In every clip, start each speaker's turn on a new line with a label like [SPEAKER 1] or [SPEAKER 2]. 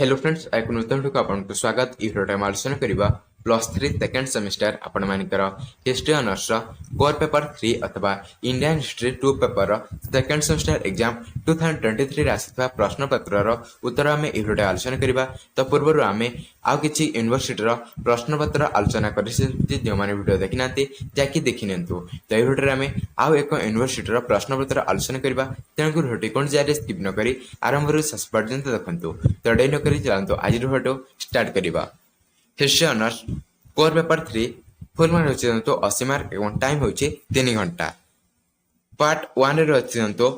[SPEAKER 1] Hello friends एक नूतन video को आपको स्वागत। ई वीडियो टाइम आलोचना करबा +3 सेकंड सेमेस्टर आपण मानकर हिस्ट्री ऑनर्स कोर पेपर 3 अथवा Indian history 2 paper second semester exam 2023 रे आसीथा प्रश्न पत्र रो उत्तर आमे ई वीडियो आलोचना करबा। तो पूर्व आमे आ किछि यूनिवर्सिटी रो प्रश्न पत्र आलोचना करिसे जे माने वीडियो देखिनांती जाकी देखिनंतु। तो ई वीडियो आमे आ एक यूनिवर्सिटी रो प्रश्न पत्र आलोचना करबा। तेणु वीडियो कोन जारे स्किप न करी आरंभ रो शेष पर्यंत देखंतु। तो डे न करी चलंतु आज वीडियो स्टार्ट करबा। History honours core paper 3 full mark होछि तो 80 मार्क एवं टाइम होछि 3 घंटा। पार्ट 1 रे अछि तो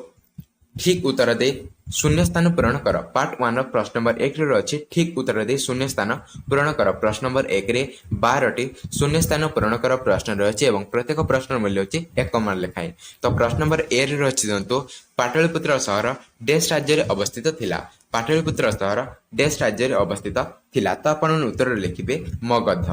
[SPEAKER 1] ठीक उत्तर दे शून्य स्थान पूरण कर। पार्ट 1 रो प्रश्न नंबर 1 रे अछि ठीक उत्तर दे शून्य स्थान पूरण कर। प्रश्न नंबर 1 रे 12 टी शून्य स्थान पूरण कर प्रश्न रहछि एवं प्रत्येक प्रश्न मूल्य होछि 1 मार्क लेखाए। तो प्रश्न नंबर 1 रे अछि तो पाटलिपुत्र शहर देश राज्य रे अवस्थित थिला। पाटलिपुत्र शहर देश राज्य रे अवस्थित थिला। तो आपण उत्तर लिखिबे मगध।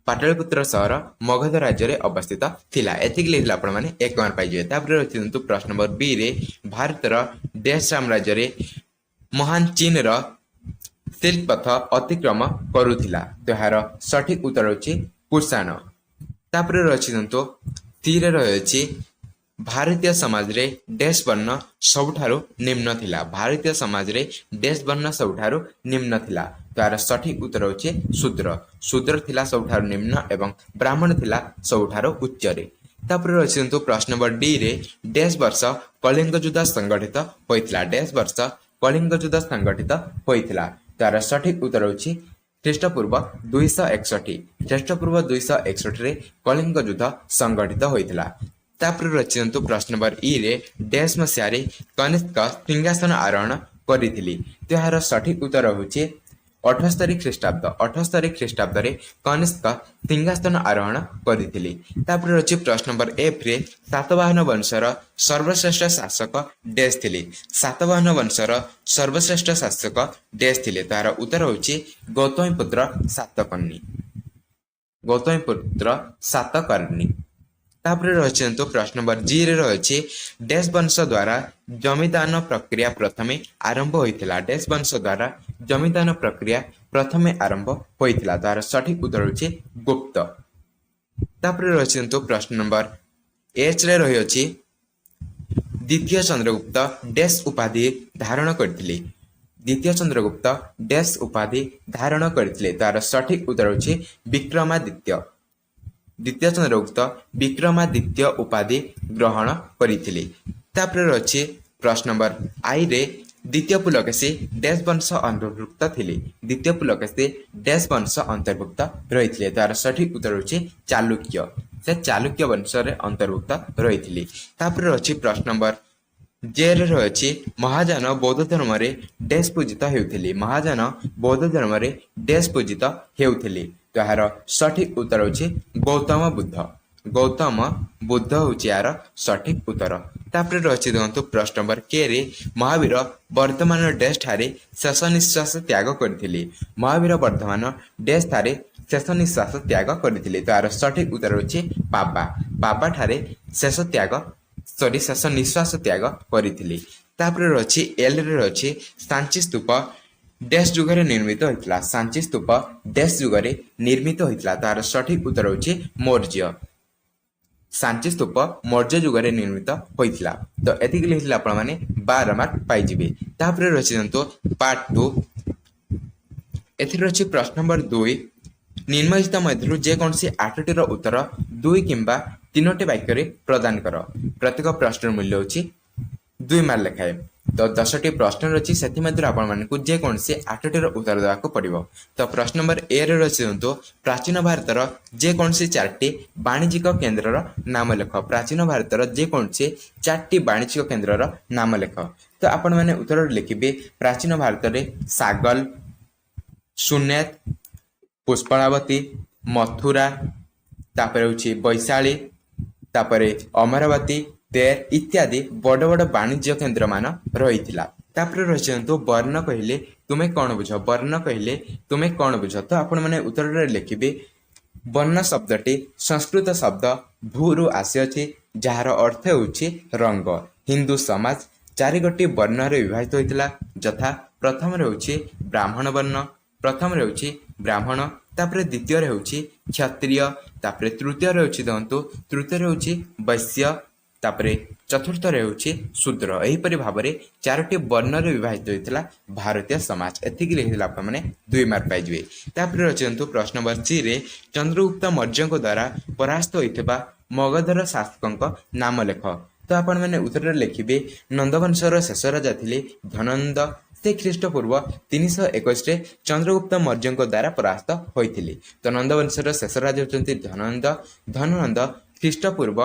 [SPEAKER 1] पाटलिपुत्र शहर मगध राज्य रे अवस्थित थिला। एतिक लिखला आपण माने 1 मार्क पाइ जे। तापर रचिंतु प्रश्न नंबर 2 रे भारत रो देश साम्राज्य रे महान चीन रो सिल्क पथ अतिक्रम करूथिला। तोहार सठिक उत्तर होछि कुषाण। तापर रचिंतु 3 रे रहछि भारतीय समाज रे देश वर्ण सबठारो निम्न थिला। भारतीय समाज रे देश वर्ण सबठारो निम्न थिला। तार सठिक उत्तर होछि शूद्र। शूद्र थिला सबठारो निम्न एवं ब्राह्मण थिला सबठारो उच्च रे। तापर रचिंतु प्रश्न नंबर डी रे देश वर्ष कलिंग युद्ध संगठित होइथिला। देश वर्ष कलिंग युद्ध संगठित होइथिला। तार सठिक उत्तर होछि ख्रीष्टपूर्व 261। ख्रीष्टपूर्व 261 रे कलिंग युद्ध संगठित होइथिला। तापर रचिंतु प्रश्न नंबर ई रे देश मसियारे कनिष्क सिंहासन आरोहण करिथिली। तोहार सठिक उत्तर होछि 78 ख्रीष्टाब्द। 78 ख्रीष्टाब्द रे कनिष्क सिंहासन आरोहण करिथिली। तापर रचि प्रश्न नंबर एफ रे सातवाहन वंशर सर्वश्रेष्ठ शासक देश थिले। सातवाहन वंशर सर्वश्रेष्ठ शासक देश थिले। तार उत्तर होछि गौतमीपुत्र सातकर्णी। गौतमीपुत्र सातकर्णी। तापर रचिंतु प्रश्न नंबर जी रे रहछि देश वंश द्वारा जमीदान प्रक्रिया प्रथमे आरंभ होइथिला। देश वंश द्वारा जमीदान प्रक्रिया प्रथमे आरंभ होइथिला। तार सठिक उत्तर होछि गुप्त। तापर रचिंतु प्रश्न नंबर एच रे रहछि द्वितीय चंद्रगुप्त देश उपाधि धारण करथिले। द्वितीय चंद्रगुप्त देश उपाधि धारण करथिले। तार सठिक उत्तर होछि विक्रमादित्य। द्वितीय चंद्रगुप्त विक्रमादित्य उपाधि ग्रहण करिथिले। तापर रछि प्रश्न नंबर आई रे द्वितीय पुलकेशी देश वंश अंतर्भुक्त थिले। द्वितीय पुलकेशी देश वंश अंतर्भुक्त रहिथिले। तार सठिक उत्तर होछि चालुक्य। से चालुक्य वंश रे अंतर्भुक्त रहिथिले। तापर रछि प्रश्न नंबर जे रे रहछि महायान बौद्ध धर्म रे देश पूजित हेउथिले। महायान बौद्ध धर्म रे देश पूजित हेउथिले। तोहार सठिक उत्तर होछि गौतम बुद्ध। गौतम बुद्ध होछि यार सठिक उत्तर। तापर रछि देखंतु प्रश्न नंबर के रे महावीर वर्तमान देश ठारे शेष निश्वास त्याग करथिले। महावीर वर्तमान देश ठारे शेष निश्वास त्याग करथिले। तोहार सठिक उत्तर होछि पाबा। पाबा ठारे शेष निश्वास त्याग करिथिले। तापर रछि एल रे रछि सांची स्तूप देश जुगरे निर्मित होइथिला। सांची स्तूप देश जुगरे निर्मित होइथिला। तार सठिक उत्तर होछि मौर्य। सांची स्तूप मौर्य जुगरे निर्मित होइथिला। तो एतिक लिखिला आपण माने 12 मार्क पाइ जिवे। तापर रछि जंतो पार्ट 2 एथिर रछि प्रश्न नंबर 2 निम्नलिखित मध्यरु जे कोनसी 8टी रो उत्तर 2 किंबा 3टी वाक्य रे प्रदान कर। प्रत्येक प्रश्नर मूल्य होछि 2 मार्क लेखाए। तो 10टी प्रश्न रछि सेति मध्य आपण मानकु जे कोनसी 8टी रो उत्तर देबाको पड़िबो। तो प्रश्न नंबर ए रे रछि तो प्राचीन भारतर जे कोनसी 4टी वाणिज्यिक केंद्रर नाम लेख। प्राचीन भारतर जे कोनसी 4टी वाणिज्यिक केंद्रर नाम लेख। तो आपण माने उत्तर लिखिबे प्राचीन भारत रे सागल, सुनेत, पुष्पलावती, मथुरा, तापर होछि वैशाली, तापर अमरावती, तेर इत्यादि बड़ बड़ वाणिज्य केंद्र मान रहिथिला। तापर रहिछंतो वर्ण कहिले तुमे कोन बुझ। वर्ण कहिले तुमे कोन बुझ। तो आपण माने उत्तर रे लिखिबे वर्ण शब्दटी संस्कृत शब्द भूरु आसी अछि जहार अर्थ होछि रंग। हिंदू समाज 4 गोटी वर्ण रे विभाजित होइतिला यथा प्रथम होउछि ब्राह्मण वर्ण, प्रथम होउछि ब्राह्मण, तापर द्वितीय होउछि क्षत्रिय, तापर तृतीय होउछि दंतु, तृतीय होउछि वैश्य, तापरे चतुर्थ होउछि शूद्र। एहीपरि भाबरे चारोटी वर्ण रे विभाजित होइतला भारतीय समाज। एथिक लिखिला आप माने 2 मार्क पाइजिबे। तापर रचयंतु प्रश्न नंबर 3 रे चंद्रगुप्त मौर्यଙ୍କ द्वारा परास्त होइतबा मगधर शासकଙ୍କ नाम लेख। तो आपण माने उत्तर लिखिबे नंदवंशर शेष राजा थिले धननंद। से ख्रीष्टपूर्व 321 रे चंद्रगुप्त मौर्यଙ୍କ द्वारा परास्त होइथिले। तो नंदवंशर शेष राजा होचंती धननंद। धननंद ख्रीष्टपूर्व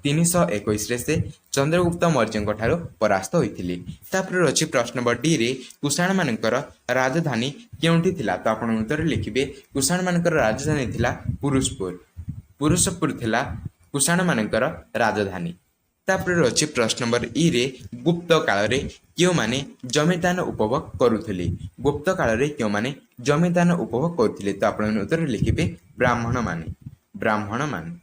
[SPEAKER 1] 321 रे से चंद्रगुप्त मौर्यଙ୍କ ठारो परास्त होइथिले। तापर अछि प्रश्न नंबर डी रे कुषाण मानकर राजधानी केउंठी थिला। तो आपण उत्तर लिखिबे कुषाण मानकर राजधानी थिला पुरुषपुर थिला कुषाण मानकर राजधानी। तापर अछि प्रश्न नंबर ई रे गुप्त काल रे क्यों माने जमीदान उपभोग करुथिले। गुप्त काल रे क्यों माने जमीदान उपभोग करुथिले। तो आपण उत्तर लिखिबे ब्राह्मण माने।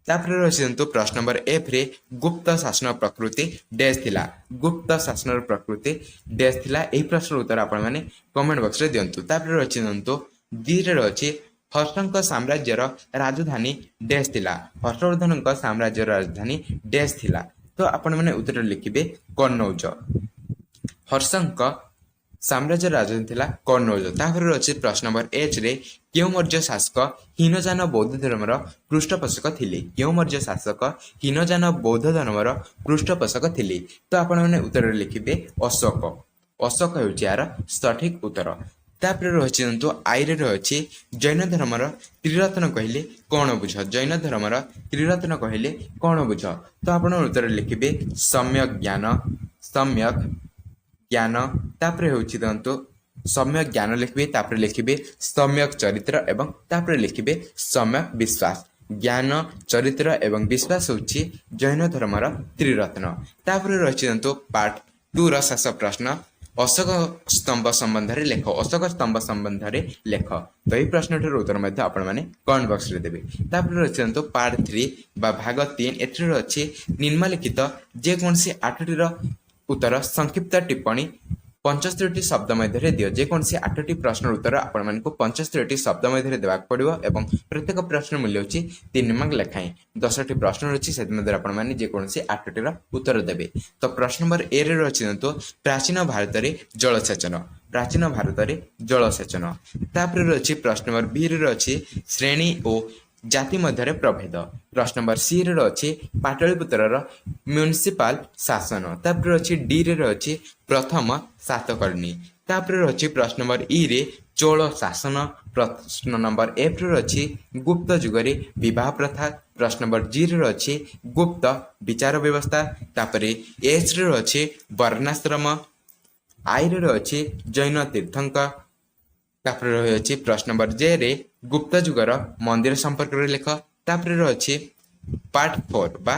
[SPEAKER 1] तापर रचयंतु प्रश्न नंबर एफ रे गुप्त शासन प्रकृति डैश थिला। गुप्त शासन प्रकृति डैश थिला। एही प्रश्न उत्तर आपण माने कमेंट बॉक्स रे दियंतु। तापर रचयंतु डी रे अछि हर्षंक साम्राज्यर राजधानी डैश थिला। हर्षवर्धनଙ୍କ साम्राज्यर राजधानी डैश थिला। तो आपण माने उत्तर लिखिबे कन्नौज। हर्षंक साम्राज्य राजधानी थिला कन्नौज। तापर अछि प्रश्न नंबर एच रे क्यों मौर्य शासक हीनजान बौद्ध धर्मर पृष्ठपोषक थिले। क्यों मौर्य शासक हीनजान बौद्ध धर्मर पृष्ठपोषक थिले। तो आपण माने उत्तर लिखिबे अशोक। अशोक हेउछि यार सठिक उत्तर। तापर रहिचंतु आई रे रहछि जैन धर्मर त्रिरत्न कहिले कोन बुझ। जैन धर्मर त्रिरत्न कहिले कोन बुझ। तो आपण उत्तर लिखिबे सम्यक ज्ञान। तापर हेउछि दंतु सम्यक ज्ञान लिखिबे। तापर लिखिबे सम्यक चरित्र एवं तापर लिखिबे सम्यक विश्वास। ज्ञान चरित्र एवं विश्वास होछि जैन धर्मर त्रिरत्न। तापर रहिचंतु पार्ट 2 रा शेष प्रश्न अशोक स्तंभ संबंध रे लेख। अशोक स्तंभ संबंध रे लेख। तो एही प्रश्नटर उत्तर मध्ये आपण माने कमेंट बॉक्स रे देबे। तापर रहिचंतु पार्ट 3 बा भाग 3 एथरे अछि निम्नलिखित जे कोनसी 8टी रो उत्तर संक्षिप्त टिप्पणी 75 शब्द मध्य दियो। जेकोसी 8टी प्रश्न उत्तर आपण मानक 75 शब्द मध्य देवाक पड़िबो एवं प्रत्येक प्रश्न मूल्य होची 3 मार्क लेखाएं। 10टी प्रश्न रछि से मध्य आपण माने जेकोसी 8टी रो उत्तर देबे। तो प्रश्न नंबर ए रे रछि तो प्राचीन भारत रे जलसेचन। तापर रछि प्रश्न नंबर बी रे रछि श्रेणी ओ जाति मध्य प्रभेद। प्रश्न नंबर सी रे अछि पाटलिपुत्र म्युनिसिपल शासन। तापर अछि डी रे अछि प्रथम सातकर्णी। तापर अछि प्रश्न नंबर ई रे चोल शासन। प्रश्न नंबर एफ रे अछि गुप्त युग रे विवाह प्रथा। प्रश्न नंबर जी रे अछि गुप्त विचार व्यवस्था। तापर एच रे अछि वर्णाश्रम। आई रे अछि जैन तीर्थंकर। तापर अछि प्रश्न नंबर जे रे गुप्त युगर मंदिर संपर्क रे लेख। तापर अछि पार्ट 4 बा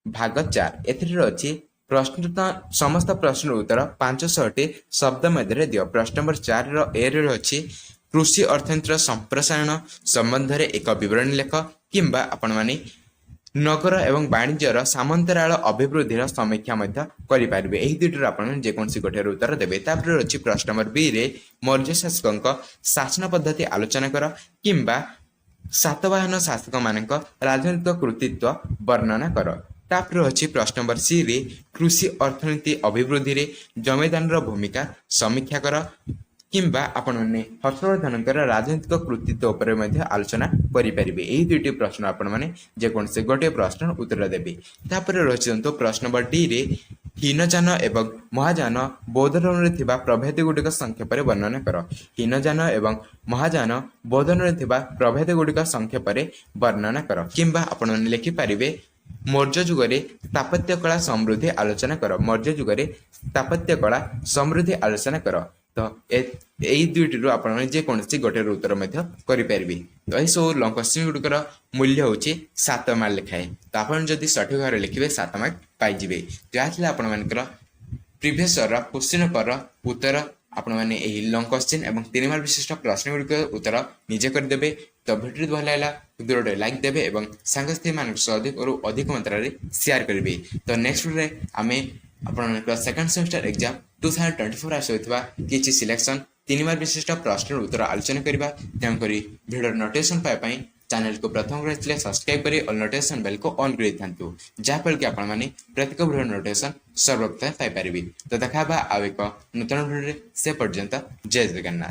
[SPEAKER 1] भाग 4 एथरे अछि प्रश्न समस्त प्रश्न उत्तर 500टी शब्द मध्य दियो। प्रश्न नंबर 4 रो ए रे अछि कृषि अर्थतंत्र संप्रसारण संबंध रे एक विवरणी लेख किंबा आपण माने नगर एवं वाणिज्यर सामंतराल अभिवृद्धिर समीक्षा मध्य करि पारिबे। एही दुइटर आपण जे कोनसी गोटेर उत्तर देबे। तापर अछि प्रश्न नंबर बी रे मौर्य शासकଙ୍କ शासन पद्धति आलोचना कर किंबा सातवाहन शासक मानक राजनीतिक कृतित्व वर्णना कर। तापर अछि प्रश्न नंबर सी रे कृषि अर्थनीति अभिवृद्धि रे जमीदानर भूमिका समीक्षा कर किंबा आपण माने हर्षवर्धनकर राजनीतिक कृतित्व उपरे मध्य आलोचना करि परिबे। एही दुइटी प्रश्न आपण माने जे कोनसे गोटे प्रश्न उत्तर देबे। तापर रहिचंतो प्रश्न नंबर डी रे हीनजान एवं महाजान बौद्ध धर्म रे थिबा प्रभेद गुडिक संक्षेप रे वर्णना कर। हीनजान एवं महाजान बौद्ध धर्म रे थिबा प्रभेद गुडिक संक्षेप रे वर्णना कर किंबा आपण माने लिखि परिबे मौर्य युग रे स्थापत्य कला समृद्धि आलोचना कर। मौर्य युग रे स्थापत्य कला समृद्धि आलोचना कर। तो एई दुइटी रो आपण जे कोनसी गोटे उत्तर मध्य करि परिबे। तो एई सो लॉन्ग क्वेश्चन गुडकर मूल्य होची 7 मार्क लिखाए। तो आपण जदि सठिक भाବରେ लिखिबे 7 मार्क पाइ जिवे। तो आथिला आपण मानकर प्रीवियस रा क्वेश्चन पर उत्तर आपण माने एही लॉन्ग क्वेश्चन एवं 3 मार्क विशिष्ट प्रश्न गुडकर उत्तर निजे कर देबे। तो वीडियो भल लागला वीडियो लाइक देबे एवं संगस्ती मानक अधिक और अधिक मात्रा रे शेयर करबे। तो नेक्स्ट वीडियो रे आमे ଆପଣଙ୍କର ସେକେଣ୍ଡ ସେମିଷ୍ଟର ଏକ୍ଜାମ 2024 ଆସୁଥିବା କିଛି ସିଲେକ୍ସନ 3 ମାର୍କ ବିଶିଷ୍ଟ ପ୍ରଶ୍ନର ଉତ୍ତର ଆଲୋଚନା କରିବା। ତେଣୁକରି ଭିଡ଼ିଓର ନୋଟିଫିକେସନ ପାଇବା ପାଇଁ ଚ୍ୟାନେଲକୁ ପ୍ରଥମ କରିଥିଲେ ସବସ୍କ୍ରାଇବ କରି ଅଲ୍ ନୋଟିଫିକେସନ ବେଲକୁ ଅନ୍ କରିଥାନ୍ତୁ, ଯାହାଫଳରେ କି ଆପଣମାନେ ପ୍ରତ୍ୟେକ ଭିଡ଼ିଓ ନୋଟିଫିକେସନ ସର୍ବପ୍ରଥମେ ପାଇପାରିବେ। ତ ଦେଖା ହେବା ଆଉ ଏକ ନୂତନ ଭିଡ଼ିଓରେ, ସେ ପର୍ଯ୍ୟନ୍ତ ଜୟ ଜଗନ୍ନାଥ।